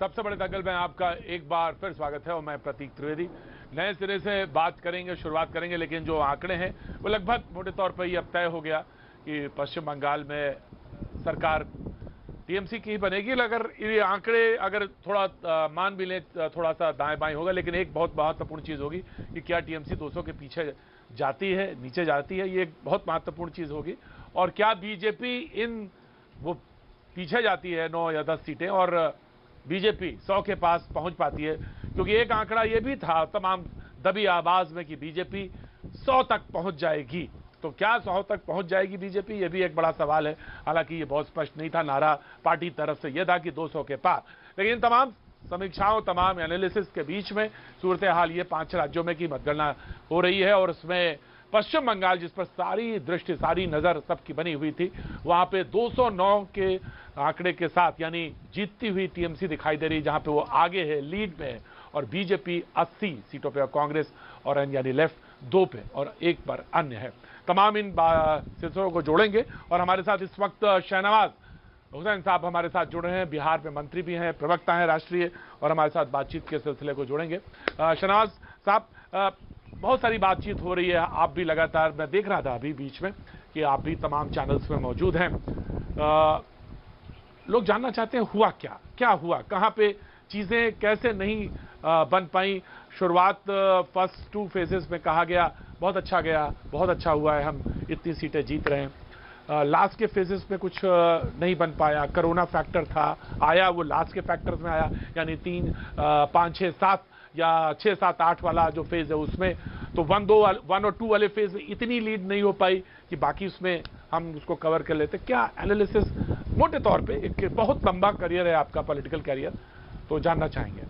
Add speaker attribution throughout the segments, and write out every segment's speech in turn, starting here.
Speaker 1: सबसे बड़े दंगल में आपका एक बार फिर स्वागत है और मैं प्रतीक त्रिवेदी। नए सिरे से बात करेंगे, शुरुआत करेंगे, लेकिन जो आंकड़े हैं वो लगभग मोटे तौर पर ये अब तय हो गया कि पश्चिम बंगाल में सरकार टीएमसी की ही बनेगी। अगर ये आंकड़े अगर थोड़ा मान भी लें, थोड़ा सा दाएं बाएं होगा, लेकिन एक बहुत महत्वपूर्ण चीज़ होगी कि क्या टीएमसी 200 के पीछे जाती है, नीचे जाती है, ये एक बहुत महत्वपूर्ण चीज़ होगी। और क्या बीजेपी वो पीछे जाती है 9 या 10 सीटें और बीजेपी 100 के पास पहुंच पाती है, क्योंकि एक आंकड़ा ये भी था तमाम दबी आवाज में कि बीजेपी 100 तक पहुंच जाएगी। तो क्या 100 तक पहुंच जाएगी बीजेपी, ये भी एक बड़ा सवाल है। हालांकि ये बहुत स्पष्ट नहीं था, नारा पार्टी तरफ से यह था कि 200 के पार, लेकिन तमाम समीक्षाओं, तमाम एनालिसिस के बीच में सूरत हाल ये 5 राज्यों में की मतगणना हो रही है और उसमें पश्चिम बंगाल, जिस पर सारी दृष्टि, सारी नजर सबकी बनी हुई थी, वहां पे 209 के आंकड़े के साथ यानी जीतती हुई टीएमसी दिखाई दे रही, जहां पे वो आगे है, लीड में है, और बीजेपी 80 सीटों पे और कांग्रेस और यानी लेफ्ट 2 पे और 1 पर अन्य है। तमाम इन सिलसिलों को जोड़ेंगे और हमारे साथ इस वक्त शहनवाज हुसैन साहब हमारे साथ जुड़ रहे हैं, बिहार में मंत्री भी हैं, प्रवक्ता हैं राष्ट्रीय, और हमारे साथ बातचीत के सिलसिले को जोड़ेंगे। शहनवाज साहब, बहुत सारी बातचीत हो रही है, आप भी लगातार, मैं देख रहा था अभी बीच में कि आप भी तमाम चैनल्स में मौजूद हैं। लोग जानना चाहते हैं हुआ क्या, क्या हुआ, कहां पे चीजें कैसे नहीं बन पाई। शुरुआत फर्स्ट 2 फेजेस में कहा गया बहुत अच्छा गया, बहुत अच्छा हुआ है, हम इतनी सीटें जीत रहे हैं। लास्ट के फेजेस में कुछ नहीं बन पाया, कोरोना फैक्टर था, आया वो लास्ट के फैक्टर्स में आया, यानी 3, 5, 6, 7 या 6, 7, 8 वाला जो फेज है उसमें तो 1 और 2 वाले फेज में इतनी लीड नहीं हो पाई कि बाकी उसमें हम उसको कवर कर लेते। क्या एनालिसिस, मोटे तौर पे एक बहुत लंबा करियर है आपका, पॉलिटिकल करियर, तो जानना चाहेंगे।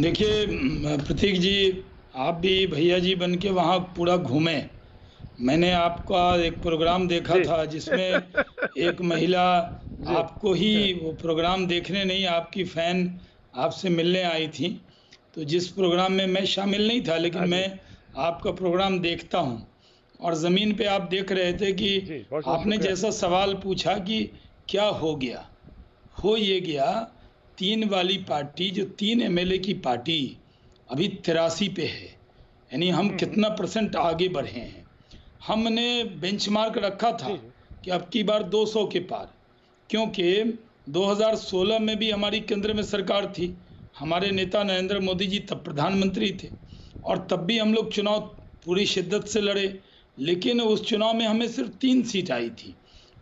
Speaker 2: देखिए प्रतीक जी, आप भी भैया जी बन के वहाँ पूरा घूमे। मैंने आपका एक प्रोग्राम देखा था जिसमें एक महिला आपको ही वो प्रोग्राम देखने नहीं, आपकी फैन आपसे मिलने आई थी। तो जिस प्रोग्राम में मैं शामिल नहीं था, लेकिन मैं आपका प्रोग्राम देखता हूँ, और ज़मीन पे आप देख रहे थे कि आपने जैसा सवाल पूछा कि क्या हो गया, हो ये गया 3 वाली पार्टी, जो 3 एमएलए की पार्टी अभी 83 पे है, यानी हम कितना % आगे बढ़े हैं। हमने बेंचमार्क रखा था कि अब की बार 200 के पार, क्योंकि 2016 में भी हमारी केंद्र में सरकार थी, हमारे नेता नरेंद्र मोदी जी तब प्रधानमंत्री थे, और तब भी हम लोग चुनाव पूरी शिद्दत से लड़े, लेकिन उस चुनाव में हमें सिर्फ 3 सीट आई थी।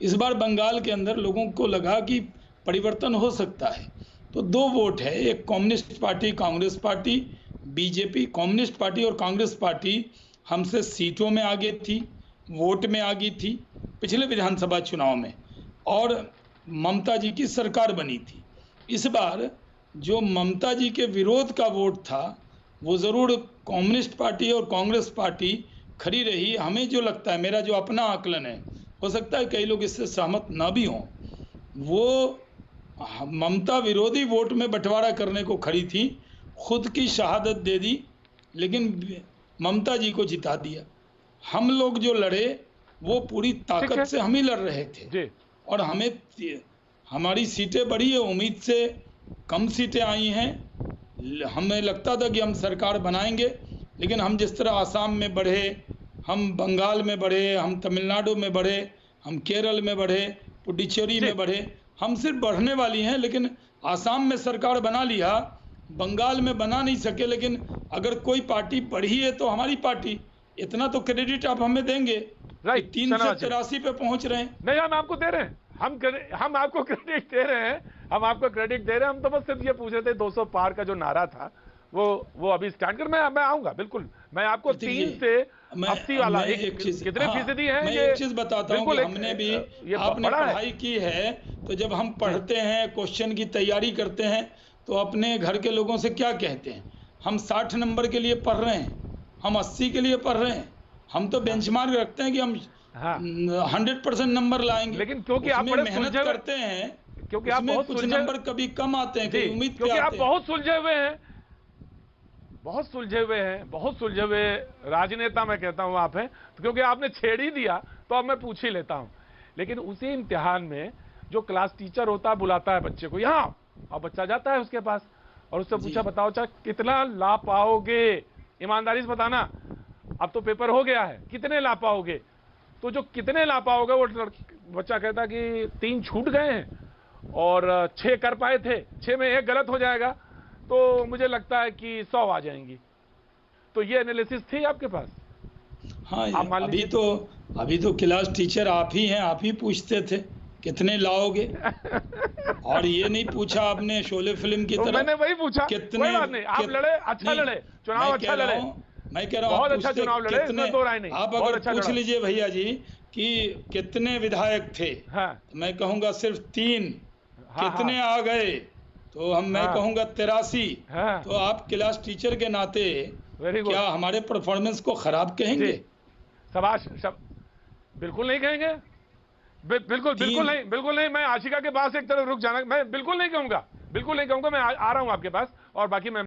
Speaker 2: इस बार बंगाल के अंदर लोगों को लगा कि परिवर्तन हो सकता है, तो 2 वोट है, एक communist party, Congress party, BJP. Communist party और कांग्रेस पार्टी हमसे सीटों में आगे थी, वोट में आगे थी पिछले विधानसभा चुनाव में, और ममता जी की सरकार बनी थी। इस बार जो ममता जी के विरोध का वोट था वो ज़रूर कम्युनिस्ट पार्टी और कांग्रेस पार्टी खड़ी रही। हमें जो लगता है, मेरा जो अपना आकलन है, हो सकता है कई लोग इससे सहमत ना भी हों, वो ममता विरोधी वोट में बंटवारा करने को खड़ी थी, खुद की शहादत दे दी, लेकिन ममता जी को जिता दिया। हम लोग जो लड़े वो पूरी ताकत से हम ही लड़ रहे थे, और हमारी सीटें बढ़ी है, उम्मीद से कम सीटें आई हैं। हमें लगता था कि हम सरकार बनाएंगे, लेकिन हम जिस तरह आसाम में बढ़े, हम बंगाल में बढ़े, हम तमिलनाडु में बढ़े, हम केरल में बढ़े, पुडुचेरी में बढ़े, हम सिर्फ बढ़ने वाली हैं। लेकिन आसाम में सरकार बना लिया, बंगाल में बना नहीं सके, लेकिन अगर कोई पार्टी बढ़ी है तो हमारी पार्टी, इतना तो क्रेडिट आप हमें देंगे। 3 से 83 पे पहुंच रहे हैं।
Speaker 1: नहीं, हम आपको दे रहे हैं, हम आपको क्रेडिट दे रहे हैं, हम आपको क्रेडिट दे रहे हैं। हम तो बस सिर्फ ये पूछ रहे थे 200 पार का जो नारा था वो अभी स्टैंड कर, मैं आऊंगा बिल्कुल। मैं आपको 3 से 80 वाला कितने फीसदी है,
Speaker 2: मैं एक चीज बताता हूँ कि हमने भी, आपने पढ़ाई की है, तो जब हम पढ़ते हैं, क्वेश्चन की तैयारी करते हैं, तो अपने घर के लोगों से क्या कहते हैं, हम 60 नंबर के लिए पढ़ रहे हैं, हम 80 के लिए पढ़ रहे हैं। हम तो बेंचमार्क रखते हैं कि हम 100% नंबर लाएंगे,
Speaker 1: लेकिन क्योंकि आप बड़े
Speaker 2: मेहनत करते हैं,
Speaker 1: क्योंकि आप बहुत
Speaker 2: कुछ नंबर कभी कम आते हैं, कभी उम्मीद पे आते हैं।
Speaker 1: आप बहुत सुलझे हुए हैं, बहुत सुलझे हुए राजनेता मैं कहता हूं आप हैं, तो क्योंकि आपने छेड़ ही दिया तो अब मैं पूछ ही लेता हूं। लेकिन उसी इम्तिहान में जो क्लास टीचर होता है बुलाता है बच्चे को, यहाँ और बच्चा जाता है उसके पास और उससे पूछा, बताओ चाचा कितना ला पाओगे, ईमानदारी से बताना, अब तो पेपर हो गया है, कितने ला पाओगे? तो जो कितने ला पाओगे वो बच्चा कहता कि 3 छूट गए हैं और 6 कर पाए थे, 6 में 1 गलत हो जाएगा, तो मुझे लगता है कि 100 आ जाएंगी। तो ये एनालिसिस थी आपके पास?
Speaker 2: हाँ, अभी तो क्लास टीचर आप ही हैं, आप ही पूछते थे कितने लाओगे। और ये नहीं पूछा आपने शोले फिल्म की तरह।
Speaker 1: मैंने वही पूछा,
Speaker 2: कितने,
Speaker 1: कोई बात नहीं, आप लड़े, अच्छा लड़े, चुनाव अच्छा लड़े,
Speaker 2: मैं कह रहा हूँ
Speaker 1: बहुत अच्छा चुनाव लड़े, इसमें दो राय नहीं।
Speaker 2: आप अगर पूछ लीजिए भैया जी कि कितने विधायक थे, मैं कहूँगा सिर्फ 3, कितने आ गए तो मैं कहूँगा 83। तो आप क्लास टीचर के नाते क्या हमारे परफॉर्मेंस को खराब कहेंगे?
Speaker 1: शाबाश, बिल्कुल नहीं कहेंगे, बिल्कुल नहीं। मैं आशिका के पास एक तरफ रुक जाना, मैं बिल्कुल नहीं कहूंगा, मैं आ रहा हूं आपके पास और बाकी मैं